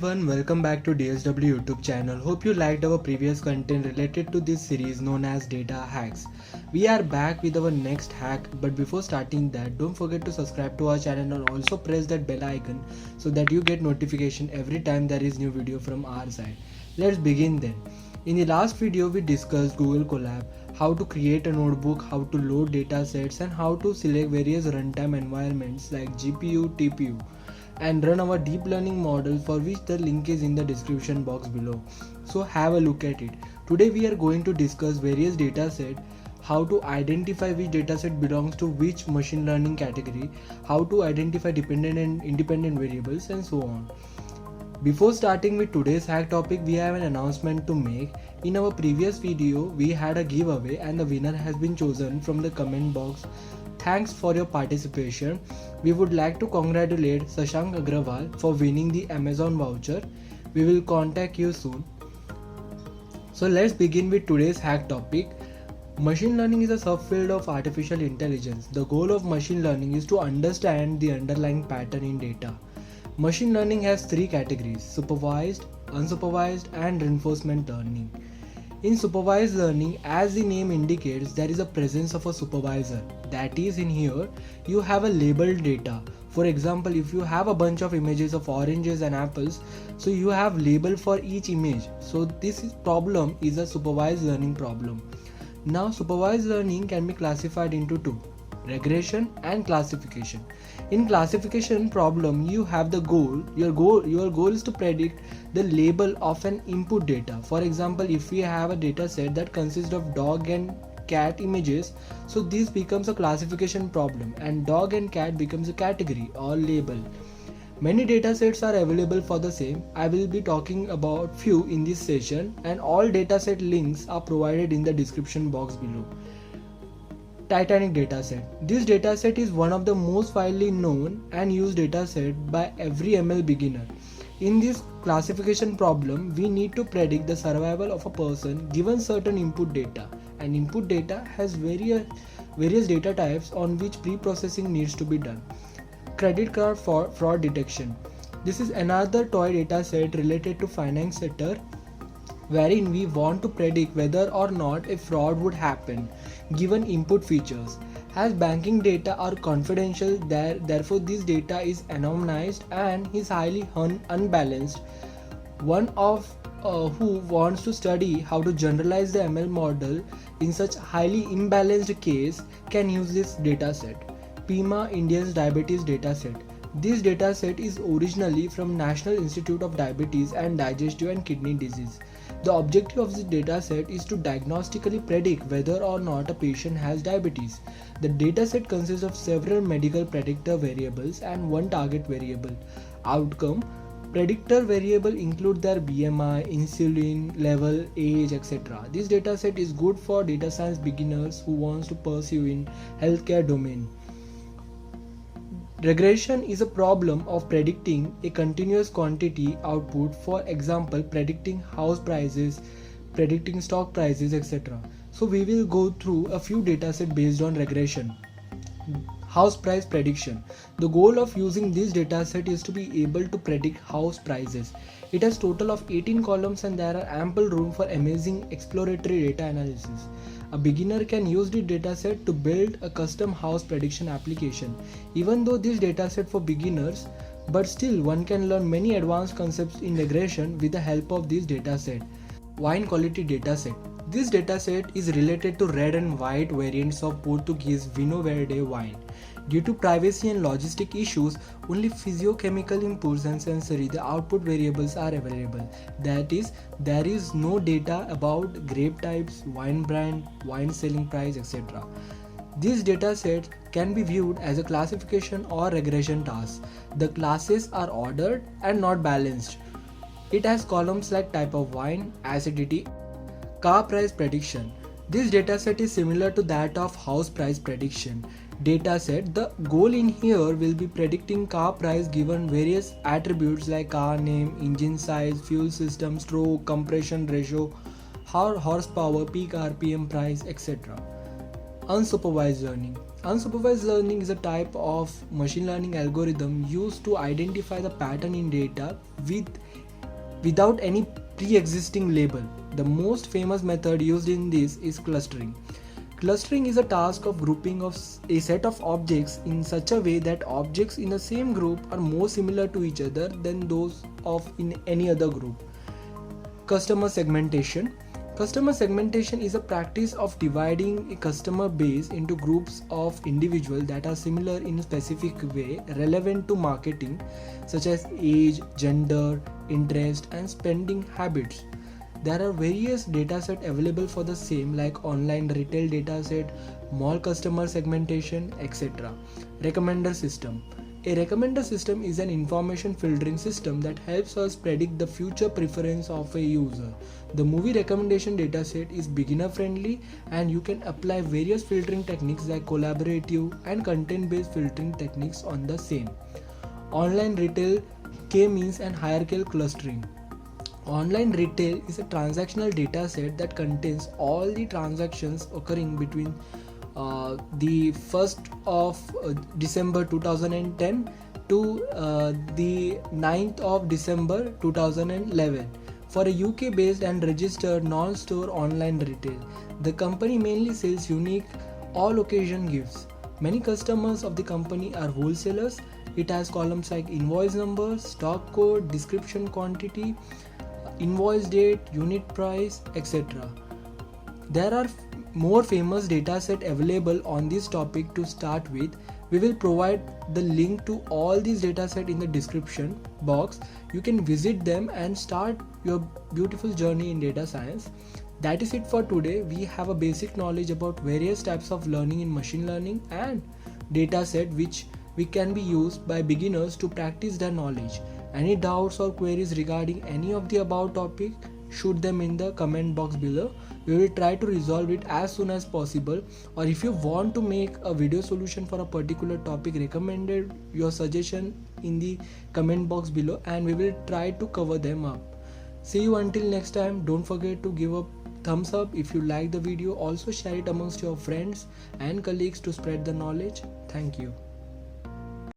everyone, welcome back to DSW YouTube channel. Hope you liked our previous content related to this series known as data hacks. We are back with our next hack, but before starting that, don't forget to subscribe to our channel and also press that bell icon so that you get notification every time there is new video from our side. Let's begin then. In the last video we discussed Google Colab, how to create a notebook, how to load data sets and how to select various runtime environments like GPU, TPU and run our deep learning model, for which the link is in the description box below. So have a look at it. Today we are going to discuss various datasets, how to identify which dataset belongs to which machine learning category, how to identify dependent and independent variables and so on. Before starting with today's hack topic, we have an announcement to make. In our previous video, we had a giveaway and the winner has been chosen from the comment box. Thanks for your participation. We would like to congratulate Sashank Agrawal for winning the Amazon voucher. We will contact you soon. So let's begin with today's hack topic. Machine learning is a subfield of artificial intelligence. The goal of machine learning is to understand the underlying pattern in data. Machine learning has three categories: supervised, unsupervised, and reinforcement learning. In supervised learning, as the name indicates, there is a presence of a supervisor. That is, in here, you have a labeled data. For example, if you have a bunch of images of oranges and apples, so you have label for each image. So this problem is a supervised learning problem. Now, supervised learning can be classified into two: regression and classification. In classification problem, you have the goal. Your goal is to predict the label of an input data. For example, if we have a data set that consists of dog and cat images, so this becomes a classification problem and dog and cat becomes a category or label. Many datasets are available for the same. I will be talking about few in this session, and all dataset links are provided in the description box below. Titanic dataset. This dataset is one of the most widely known and used dataset by every ML beginner. In this classification problem, we need to predict the survival of a person given certain input data, and input data has various data types on which pre-processing needs to be done. Credit card for fraud detection. This is another toy dataset related to finance sector, wherein we want to predict whether or not a fraud would happen given input features. As banking data are confidential, therefore this data is anonymized and is highly unbalanced. One of who wants to study how to generalize the ML model in such highly imbalanced case can use this dataset. PIMA India's diabetes dataset. This dataset is originally from National Institute of Diabetes and Digestive and Kidney Disease. The objective of this dataset is to diagnostically predict whether or not a patient has diabetes. The dataset consists of several medical predictor variables and one target variable. Outcome. Predictor variable include their BMI, insulin level, age, etc. This dataset is good for data science beginners who wants to pursue in healthcare domain. Regression is a problem of predicting a continuous quantity output, for example predicting house prices, predicting stock prices, etc. So we will go through a few datasets based on regression. House price prediction. The goal of using this dataset is to be able to predict house prices. It has total of 18 columns and there are ample room for amazing exploratory data analysis. A beginner can use the dataset to build a custom house prediction application. Even though this dataset for beginners, but still one can learn many advanced concepts in regression with the help of this dataset. Wine quality dataset. This dataset is related to red and white variants of Portuguese Vinho Verde wine. Due to privacy and logistic issues, only physiochemical inputs and sensory the output variables are available. That is, there is no data about grape types, wine brand, wine selling price, etc. These datasets can be viewed as a classification or regression task. The classes are ordered and not balanced. It has columns like type of wine, acidity, car price prediction. This dataset is similar to that of house price prediction dataset. The goal in here will be predicting car price given various attributes like car name, engine size, fuel system, stroke, compression ratio, horsepower, peak RPM price, etc. Unsupervised learning. Unsupervised learning is a type of machine learning algorithm used to identify the pattern in data with without any pre-existing label. The most famous method used in this is clustering. Clustering is a task of grouping of a set of objects in such a way that objects in the same group are more similar to each other than those of in any other group. Customer segmentation. Customer segmentation is a practice of dividing a customer base into groups of individuals that are similar in a specific way relevant to marketing, such as age, gender, interest, and spending habits. There are various datasets available for the same, like online retail dataset, mall customer segmentation, etc. Recommender system. A recommender system is an information filtering system that helps us predict the future preference of a user. The movie recommendation dataset is beginner friendly, and you can apply various filtering techniques like collaborative and content based filtering techniques on the same. Online retail, K-means and hierarchical clustering. Online retail is a transactional dataset that contains all the transactions occurring between the 1st of December 2010 to the 9th of December 2011 for a UK based and registered non-store online retail. The company mainly sells unique all occasion gifts. Many customers of the company are wholesalers. It has columns like invoice number, stock code, description, quantity, invoice date, unit price, etc. There are more famous dataset available on this topic. To start with, we will provide the link to all these datasets in the description box. You can visit them and start your beautiful journey in data science. That is it for today. We have a basic knowledge about various types of learning in machine learning and dataset which we can be used by beginners to practice their knowledge. Any doubts or queries regarding any of the above topic, shoot them in the comment box below. We will try to resolve it as soon as possible. Or if you want to make a video solution for a particular topic, recommended your suggestion in the comment box below and we will try to cover them up. See you until next time. Don't forget to give a thumbs up if you like the video. Also share it amongst your friends and colleagues to spread the knowledge. Thank you.